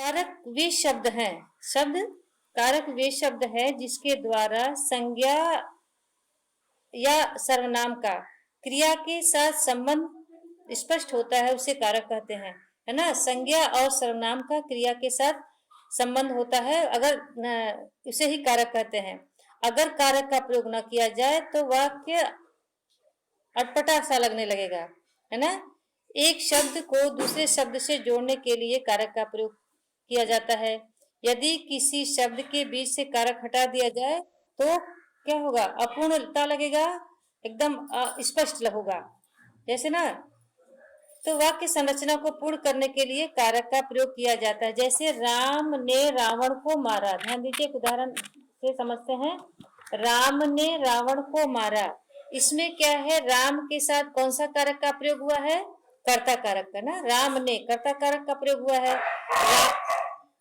कारक वे शब्द हैं, शब्द कारक वे शब्द है जिसके द्वारा संज्ञा या सर्वनाम का क्रिया के साथ संबंध स्पष्ट होता है, उसे कारक कहते हैं, है ना। संज्ञा और सर्वनाम का क्रिया के साथ संबंध होता है, अगर उसे ही कारक कहते हैं। अगर कारक का प्रयोग न किया जाए तो वाक्य अटपटा सा लगने लगेगा, है ना। एक शब्द को दूसरे शब्द से जोड़ने के लिए कारक का प्रयोग किया जाता है। यदि किसी शब्द के बीच से कारक हटा दिया जाए तो क्या होगा, अपूर्णता लगेगा, एकदम स्पष्ट होगा, जैसे ना। तो वाक्य संरचना को पूर्ण करने के लिए कारक का प्रयोग किया जाता है। जैसे राम ने रावण को मारा, ध्यान दीजिए, एक उदाहरण से समझते हैं। राम ने रावण को मारा, इसमें क्या है, राम के साथ कौन सा कारक का प्रयोग हुआ है, कर्ता कारक का ना। राम ने कर्ता कारक का प्रयोग हुआ है।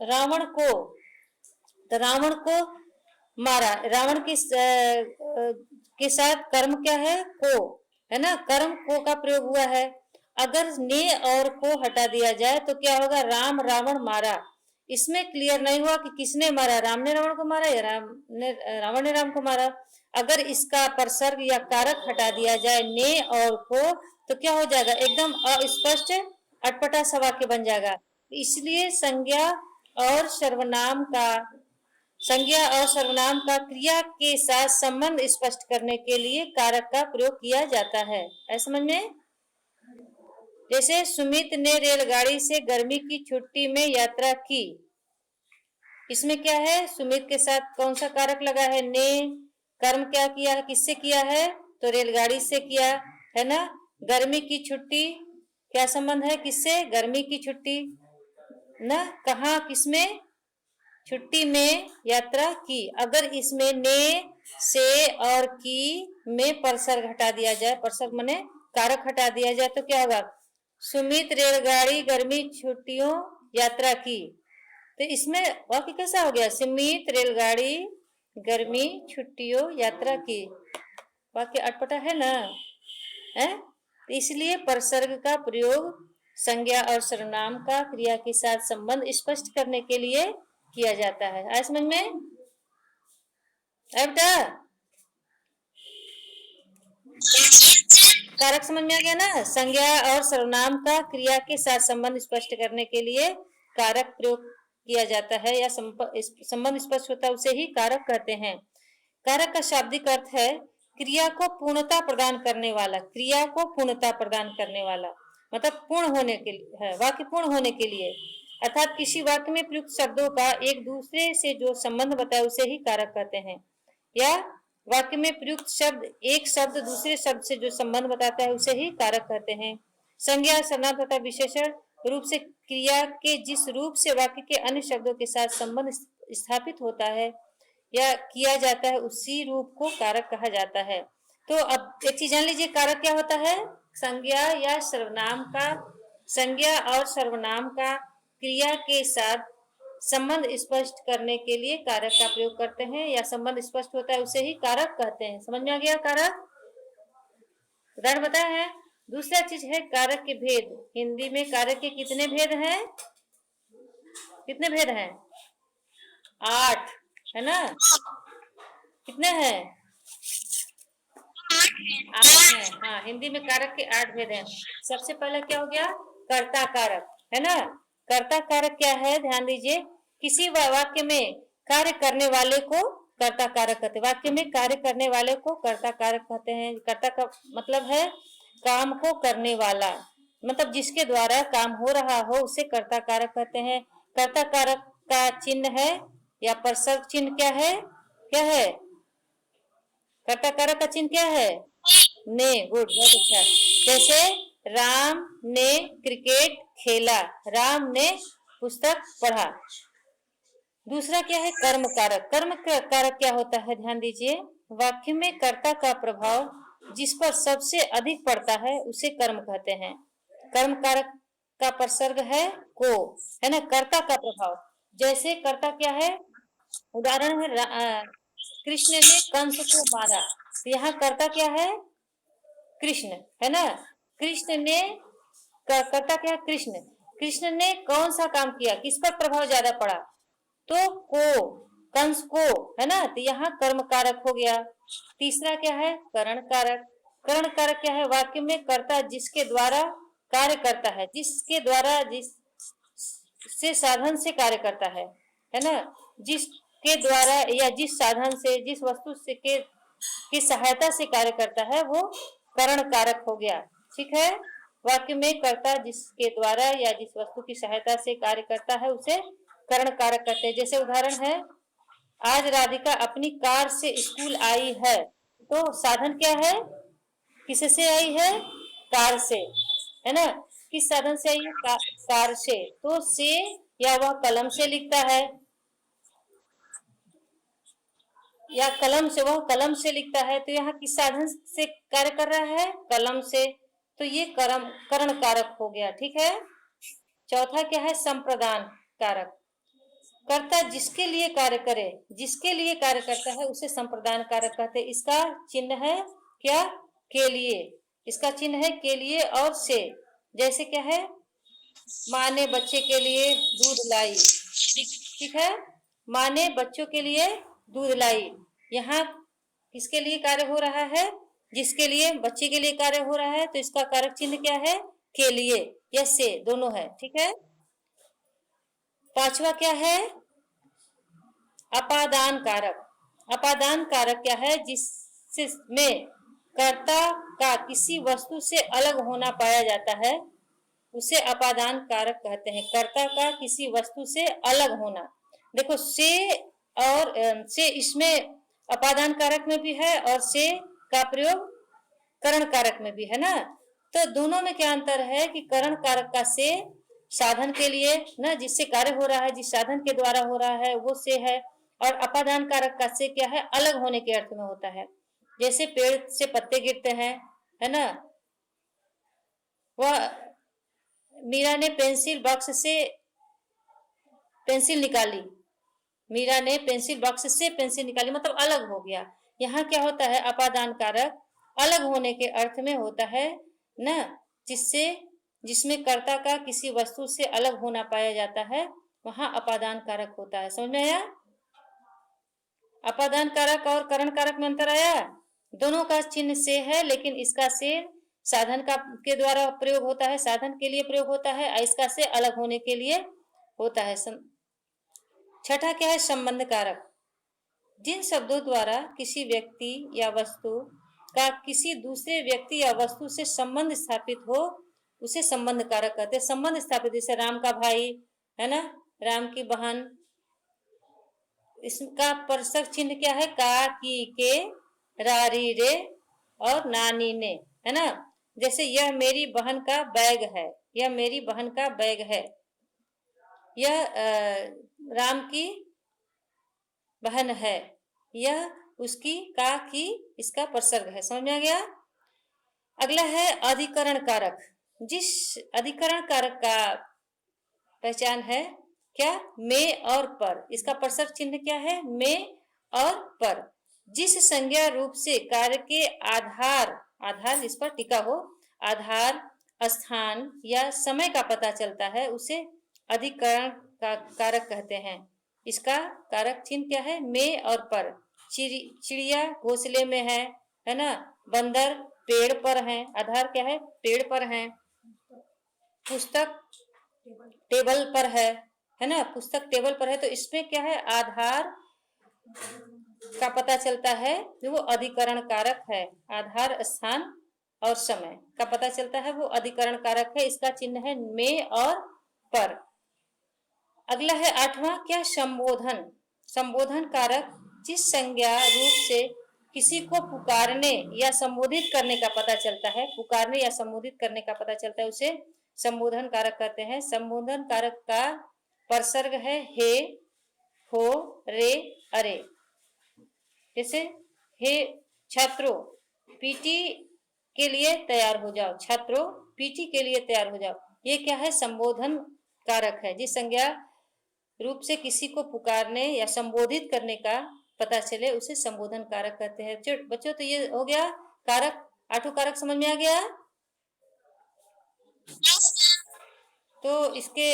रावण को, तो रावण को मारा, रावण के साथ कर्म क्या है, को, है ना, कर्म को का प्रयोग हुआ है। अगर ने और को हटा दिया जाए तो क्या होगा, राम रावण मारा। इसमें क्लियर नहीं हुआ कि किसने मारा, राम ने रावण को मारा या रावण ने राम को मारा। अगर इसका परसर्ग या कारक हटा दिया जाए ने और को, तो क्या हो जाएगा, एकदम अस्पष्ट अटपटा सा वाक्य बन जाएगा। इसलिए संज्ञा और सर्वनाम का क्रिया के साथ संबंध स्पष्ट करने के लिए कारक का प्रयोग किया जाता है। ऐसा समझ में। जैसे सुमित ने रेलगाड़ी से गर्मी की छुट्टी में यात्रा की, इसमें क्या है, सुमित के साथ कौन सा कारक लगा है, ने। कर्म क्या किया है, किससे किया है, तो रेलगाड़ी से किया, है ना। गर्मी की छुट्टी, क्या संबंध है, किससे, गर्मी की छुट्टी ना, कहा, किसमें, छुट्टी में यात्रा की। अगर इसमें ने से और की में परसर्ग हटा दिया जाए, परसर्ग माने कारक हटा दिया जाए, तो क्या होगा, सुमित रेलगाड़ी गर्मी छुट्टियों यात्रा की। तो इसमें वाक्य कैसा हो गया, सुमित रेलगाड़ी गर्मी छुट्टियों यात्रा की। वाक्य अटपटा है ना, है। तो इसलिए परसर्ग का प्रयोग संज्ञा और सर्वनाम का क्रिया के साथ संबंध स्पष्ट करने के लिए किया जाता है। आया समझ में, बेटा, कारक समझ में आ गया ना। संज्ञा और सर्वनाम का क्रिया के साथ संबंध स्पष्ट करने के लिए कारक प्रयोग किया जाता है या संबंध स्पष्ट होता है, उसे ही कारक कहते हैं। कारक का शाब्दिक अर्थ है क्रिया को पूर्णता प्रदान करने वाला, क्रिया को पूर्णता प्रदान करने वाला, मतलब पूर्ण होने के लिए है, वाक्य पूर्ण होने के लिए। अर्थात किसी वाक्य में प्रयुक्त शब्दों का एक दूसरे से जो संबंध बताए उसे ही कारक कहते हैं। या वाक्य में प्रयुक्त शब्द, एक शब्द दूसरे शब्द से जो संबंध बताता है उसे ही कारक कहते हैं। संज्ञा, सर्वनाम तथा विशेषण रूप से क्रिया के जिस रूप से वाक्य के अन्य शब्दों के साथ संबंध स्थापित होता है या किया जाता है, उसी रूप को कारक कहा जाता है। तो अब एक चीज जान लीजिए, कारक क्या होता है। संज्ञा या सर्वनाम का, संज्ञा और सर्वनाम का क्रिया के साथ संबंध स्पष्ट करने के लिए कारक का प्रयोग करते हैं, या संबंध स्पष्ट होता है उसे ही कारक कहते हैं। समझ में आ गया कारक, उदाहरण बताया है। दूसरा चीज है कारक के भेद। हिंदी में कारक के कितने भेद हैं, कितने भेद हैं, 8, है ना। कितने हैं, 8 हैं। हाँ, हिंदी में कारक के 8 भेद हैं। सबसे पहले क्या हो गया, कर्ता कारक, है ना। कर्ता कारक क्या है, ध्यान दीजिए, किसी वाक्य में कार्य करने वाले को कर्ता कारक कहते हैं। वाक्य में कार्य करने वाले को कर्ता कारक कहते हैं। कर्ता का मतलब है काम को करने वाला, मतलब जिसके द्वारा काम हो रहा हो उसे कर्ता कारक कहते हैं। कर्ता कारक का चिन्ह है या परसर्ग चिन्ह क्या है, क्या है, कर्ता कारक का चिन्ह क्या है, ने। गुड, बहुत अच्छा। जैसे राम ने क्रिकेट खेला, राम ने पुस्तक पढ़ा। दूसरा क्या है, कर्म कारक। कर्म कारक क्या होता है, ध्यान दीजिए, वाक्य में कर्ता का प्रभाव जिस पर सबसे अधिक पड़ता है उसे कर्म कहते हैं। कर्म कारक का परसर्ग है को, है ना, कर्ता का प्रभाव। जैसे कर्ता क्या है, उदाहरण है कृष्ण ने कंस को मारा, तो यहाँ कर्ता क्या है, कृष्ण, है ना। कृष्ण ने, कर्ता क्या है, कृष्ण। कृष्ण ने कौन सा काम किया, किस पर प्रभाव ज्यादा पड़ा, तो को, कंस को, है ना, तो यहाँ कर्म कारक हो गया। तीसरा क्या है, करण कारक। करण कारक क्या है, वाक्य में कर्ता जिसके द्वारा कार्य करता है, जिसके द्वारा, जिस से साधन से कार्य करता है ना, जिसके द्वारा या जिस साधन से, जिस वस्तु से के की सहायता से कार्य करता है, वो करण कारक हो गया। ठीक है, वाक्य में कर्ता जिसके द्वारा या जिस वस्तु की सहायता से कार्य करता है उसे करण कारक कहते हैं। जैसे उदाहरण है, आज राधिका अपनी कार से स्कूल आई है, तो साधन क्या है, किससे आई है, कार से, है ना, किस साधन से आई है, कार से, तो से या वह कलम से लिखता है, या कलम से, वह कलम से लिखता है, तो यहाँ किस साधन से कार्य कर रहा है, कलम से, तो ये करण कारक हो गया। ठीक है, चौथा क्या है, संप्रदान कारक। कर्ता जिसके लिए कार्य करे, जिसके लिए कार्य करता है उसे संप्रदान कारक कहते हैं। इसका चिन्ह है क्या, के लिए, इसका चिन्ह है के लिए और से। जैसे क्या है, माँ ने बच्चे के लिए दूध लाई, ठीक है, माँ ने बच्चों के लिए दूध लाई, यहाँ किसके लिए कार्य हो रहा है, जिसके लिए, बच्चे के लिए कार्य हो रहा है, तो इसका कारक चिन्ह क्या है, के लिए या से, दोनों है। ठीक है, पांचवा क्या है, अपादान कारक। अपादान कारक क्या है, जिसमें कर्ता का किसी वस्तु से अलग होना पाया जाता है, उसे अपादान कारक कहते हैं। कर्ता का किसी वस्तु से अलग होना, देखो से और से, इसमें अपादान कारक में भी है और से का प्रयोग करण कारक में भी है ना, तो दोनों में क्या अंतर है कि करण कारक का से साधन के लिए ना, जिससे कार्य हो रहा है, जिस साधन के द्वारा हो रहा है वो से है, और अपादान कारक का से क्या है, अलग होने के अर्थ में होता है। जैसे पेड़ से पत्ते गिरते हैं, है ना, वह मीरा ने पेंसिल बॉक्स से पेंसिल निकाली, मीरा ने पेंसिल बॉक्स से पेंसिल निकाली, मतलब अलग हो गया। यहाँ क्या होता है, अपादान कारक अलग होने के अर्थ में होता है ना, जिससे, जिसमें कर्ता का किसी वस्तु से अलग होना पाया जाता है, वहां अपादान कारक होता है। समझ में आया, अपादान कारक और करण कारक में अंतर आया। दोनों का चिन्ह से है, लेकिन इसका से साधन का के द्वारा प्रयोग होता है, साधन के लिए प्रयोग होता है, और इसका से अलग होने के लिए होता है। छठा क्या है, संबंध कारक। जिन शब्दों द्वारा किसी व्यक्ति या वस्तु का किसी दूसरे व्यक्ति या वस्तु से संबंध स्थापित हो, उसे संबंध कारक कहते हैं। संबंध स्थापित, जैसे राम का भाई है ना, राम की बहन, इसका परसक चिन्ह क्या है, का, की, के, रारी, रे और नानी ने, है ना। जैसे यह मेरी बहन का बैग है, यह मेरी बहन का बैग है, यह राम की बहन है, यह उसकी, का, की, इसका प्रसर्ग है। समझ में आ गया। अगला है अधिकरण कारक। जिस अधिकरण कारक का पहचान है क्या, में और पर, इसका प्रसर्ग चिन्ह क्या है, में और पर। जिस संज्ञा रूप से कार्य के आधार, आधार इस पर टिका हो, आधार, स्थान या समय का पता चलता है, उसे अधिकरण का कारक कहते हैं। इसका कारक चिन्ह क्या है, में और पर। चिड़िया घोंसले में है ना, बंदर पेड़ पर है, आधार क्या है, पेड़ पर है। पुस्तक टेबल पर है ना, पुस्तक टेबल पर है, तो इसमें क्या है, आधार का पता चलता है, वो अधिकरण कारक है। आधार, स्थान और समय का पता चलता है, वो अधिकरण कारक है। इसका चिन्ह है में और पर। अगला है आठवां क्या, संबोधन। संबोधन कारक जिस संज्ञा रूप से किसी को पुकारने या संबोधित करने का पता चलता है, पुकारने या संबोधित करने का पता चलता है, उसे संबोधन कारक कहते हैं। संबोधन कारक का प्रसर्ग है हे, हो, रे, अरे। जैसे हे छात्रों पीटी के लिए तैयार हो जाओ, छात्रों पीटी के लिए तैयार हो जाओ, ये क्या है, संबोधन कारक है। जिस संज्ञा रूप से किसी को पुकारने या संबोधित करने का पता चले, उसे संबोधन कारक कहते हैं। बच्चों तो ये हो गया कारक, आठों कारक समझ में आ गया। तो इसके